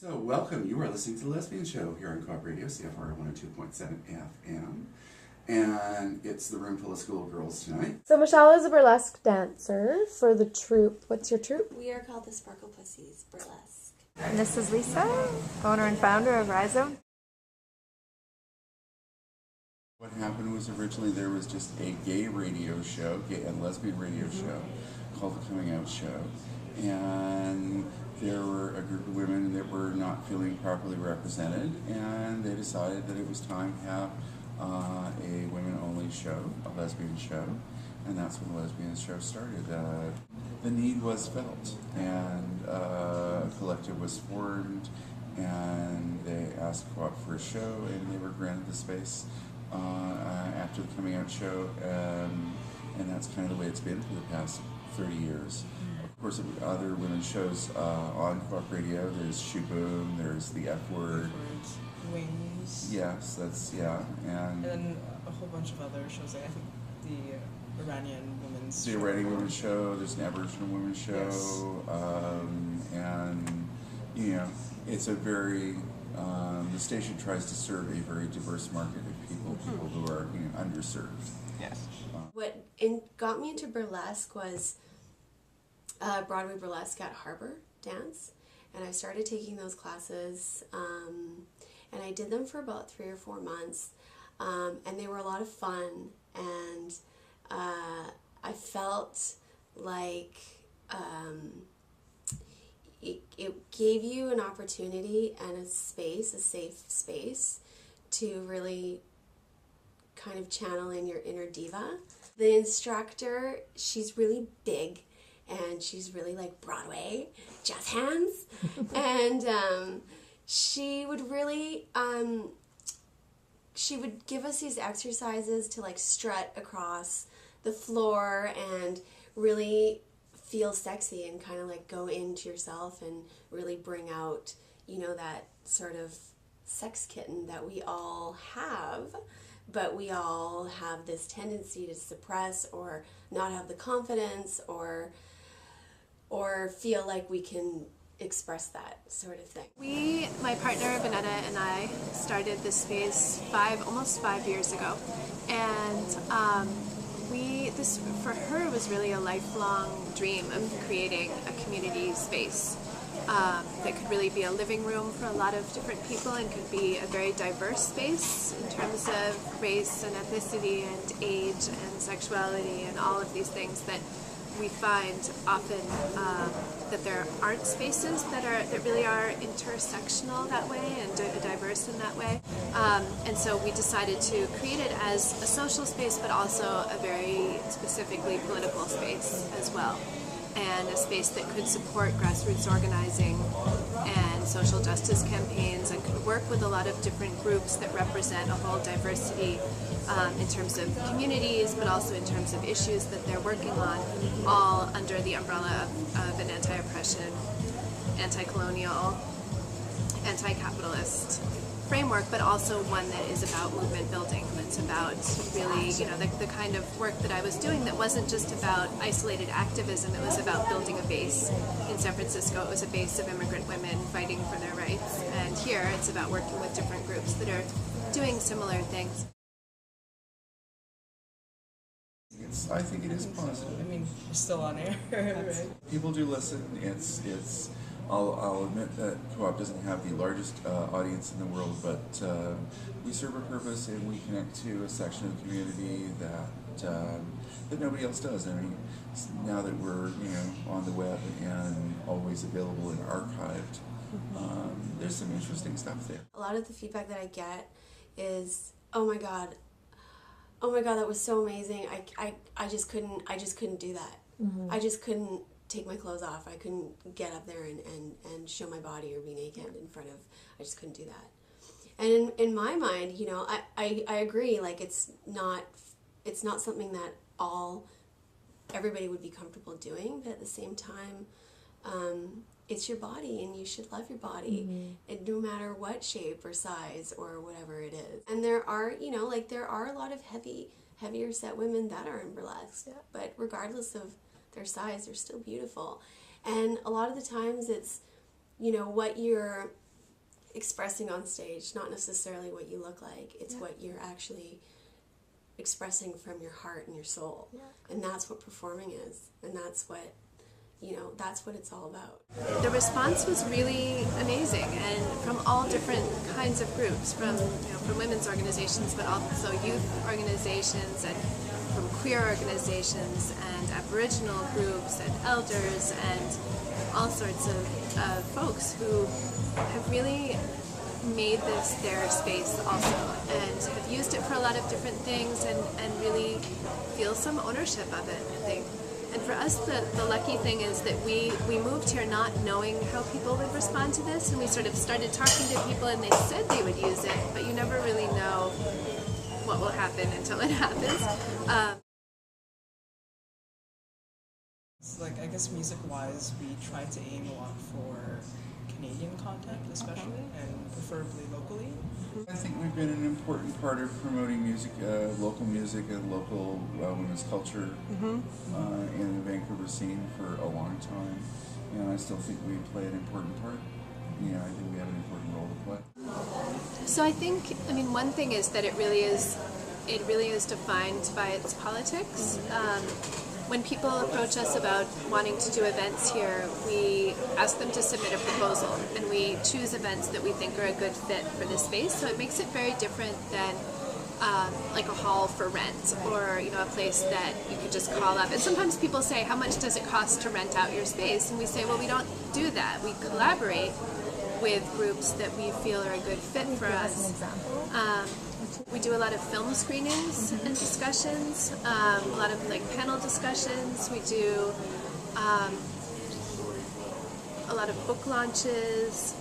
So welcome, you are listening to The Lesbian Show here on Co-op Radio, CFR 102.7 FM. And it's the room full of schoolgirls tonight. So Michelle is a burlesque dancer for the troupe. What's your troupe? We are called the Sparkle Pussies Burlesque. And this is Lisa, owner and founder of Rhizome. What happened was originally there was just a gay radio show, gay and lesbian radio show, called The Coming Out Show. And there were a group of women that were not feeling properly represented, and they decided that it was time to have a women-only show, a lesbian show, and that's when the lesbian show started. The need was felt, and a collective was formed, and they asked Co-op for a show, and they were granted the space after the Coming Out Show, and that's kind of the way it's been for the past 30 years. Of course, other women's shows on Co-op Radio. There's Shoe Boom, there's The F Word. Wings. Yes, that's, And then a whole bunch of other shows. I think the Iranian women's The Iranian women's show, there's an Aboriginal women's show. Yes. And, you know, it's a very, the station tries to serve a very diverse market of people who are, you know, underserved. Yes. What got me into burlesque was Broadway burlesque at Harbor Dance, and I started taking those classes, and I did them for about 3 or 4 months, and they were a lot of fun, and I felt like it gave you an opportunity and a space, a safe space, to really kind of channel in your inner diva. The instructor, she's really big, and she's really like Broadway, jazz hands, and she would really, she would give us these exercises to like strut across the floor and really feel sexy and kind of like go into yourself and really bring out, you know, that sort of sex kitten that we all have, but we all have this tendency to suppress or not have the confidence or feel like we can express that sort of thing. My partner Vanetta and I started this space almost 5 years ago, and this for her was really a lifelong dream of creating a community space that could really be a living room for a lot of different people and could be a very diverse space in terms of race and ethnicity and age and sexuality and all of these things that we find often that there aren't spaces that really are intersectional that way and diverse in that way. And so we decided to create it as a social space, but also a very specifically political space as well, and a space that could support grassroots organizing and social justice campaigns and could work with a lot of different groups that represent a whole diversity in terms of communities, but also in terms of issues that they're working on, all under the umbrella of an anti-oppression, anti-colonial, anti-capitalist framework, but also one that is about movement building, that's about really, you know, the kind of work that I was doing that wasn't just about isolated activism, it was about building a base. In San Francisco, it was a base of immigrant women fighting for their rights, and here it's about working with different groups that are doing similar things. I think it is positive. I mean, we're still on air, right? People do listen. I'll admit that Co-op doesn't have the largest audience in the world, but we serve a purpose and we connect to a section of the community that nobody else does. I mean, now that we're, you know, on the web and always available and archived, there's some interesting stuff there. A lot of the feedback that I get is, oh my god, that was so amazing. I just couldn't do that. I just couldn't take my clothes off. I couldn't get up there and show my body or be naked in front of, I just couldn't do that. And in my mind, you know, I agree, like it's not something that everybody would be comfortable doing, but at the same time, it's your body and you should love your body, and no matter what shape or size or whatever it is. And there are, you know, like there are a lot of heavier set women that are in burlesque, but regardless of their size, they're still beautiful. And a lot of the times it's, you know, what you're expressing on stage, not necessarily what you look like. It's what you're actually expressing from your heart and your soul. Yeah. And that's what performing is. And that's what, that's what it's all about. The response was really amazing, and from all different kinds of groups, from women's organizations, but also youth organizations, and from queer organizations, and Aboriginal groups, and elders, and all sorts of folks who have really made this their space also, and have used it for a lot of different things, and really feel some ownership of it, I think. And for us, the lucky thing is that we moved here not knowing how people would respond to this, and we sort of started talking to people and they said they would use it, but you never really know what will happen until it happens. I guess music-wise, we try to aim a lot for Canadian content, especially, and preferably locally. I think we've been an important part of promoting music, local music and local women's culture in the Vancouver scene for a long time, and I still think we play an important part. I think we have an important role to play. So I think, one thing is that it really is defined by its politics. When people approach us about wanting to do events here, we ask them to submit a proposal, and we choose events that we think are a good fit for the space. So it makes it very different than like a hall for rent, or a place that you could just call up. And sometimes people say, how much does it cost to rent out your space? And we say, well, we don't do that. We collaborate with groups that we feel are a good fit for us. An example. We do a lot of film screenings and discussions, a lot of panel discussions. We do a lot of book launches,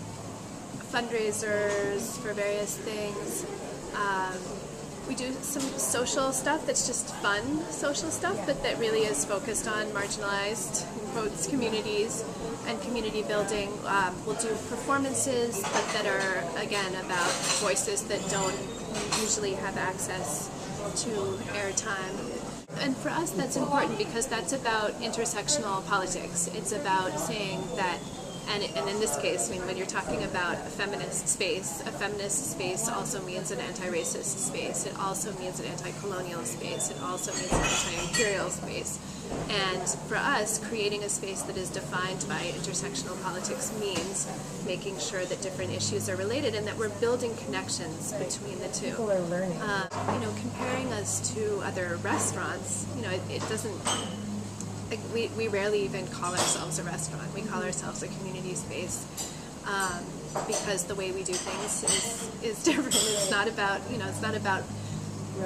fundraisers for various things. We do some social stuff that's just fun social stuff, but that really is focused on marginalized, in quotes, communities and community building. We'll do performances that are, again, about voices that don't usually have access to airtime. And for us, that's important because that's about intersectional politics. It's about saying that, and in this case, when you're talking about a feminist space also means an anti-racist space. It also means an anti-colonial space. It also means an anti-imperial space. And for us, creating a space that is defined by intersectional politics means making sure that different issues are related and that we're building connections between the two. People are learning. Comparing us to other restaurants, it doesn't. We rarely even call ourselves a restaurant. We call ourselves a community space because the way we do things is different. It's not about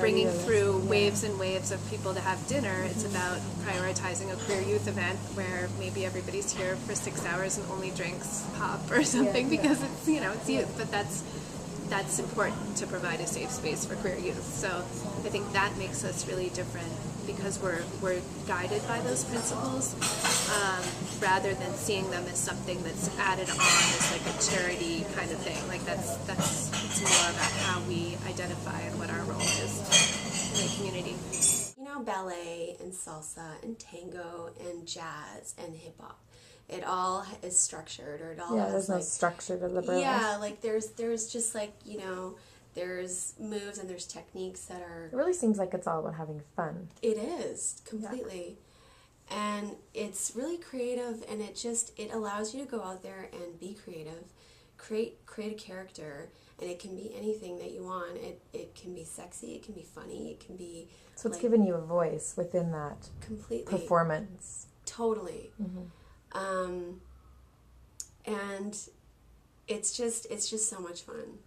bringing through waves and waves of people to have dinner. It's about prioritizing a queer youth event where maybe everybody's here for 6 hours and only drinks pop or something because it's it's youth. But that's important to provide a safe space for queer youth. So I think that makes us really different because we're guided by those principles rather than seeing them as something that's added on as like a charity kind of thing. It's more about how we identify and what our role is in the community. Ballet and salsa and tango and jazz and hip hop, it all is structured, or it all has there's no structure to the burlesque. Yeah, there's just there's moves and there's techniques that are... It really seems like it's all about having fun. It is, completely. Yeah. And it's really creative, and it allows you to go out there and be creative, create a character, and it can be anything that you want. It can be sexy, it can be funny, it can be... So it's given you a voice within that completely performance. Totally. Mm-hmm. And it's just so much fun.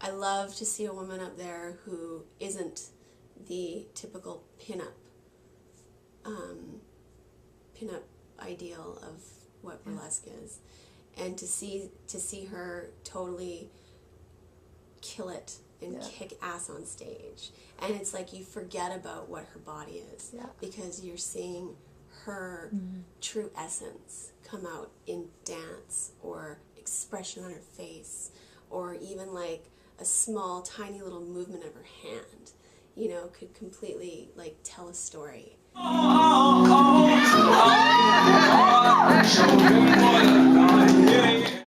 I love to see a woman up there who isn't the typical pinup ideal of what burlesque is, and to see her totally kill it and kick ass on stage, and it's like you forget about what her body is because you're seeing her true essence come out in dance or expression on her face, or even like a small tiny little movement of her hand could completely tell a story. Oh,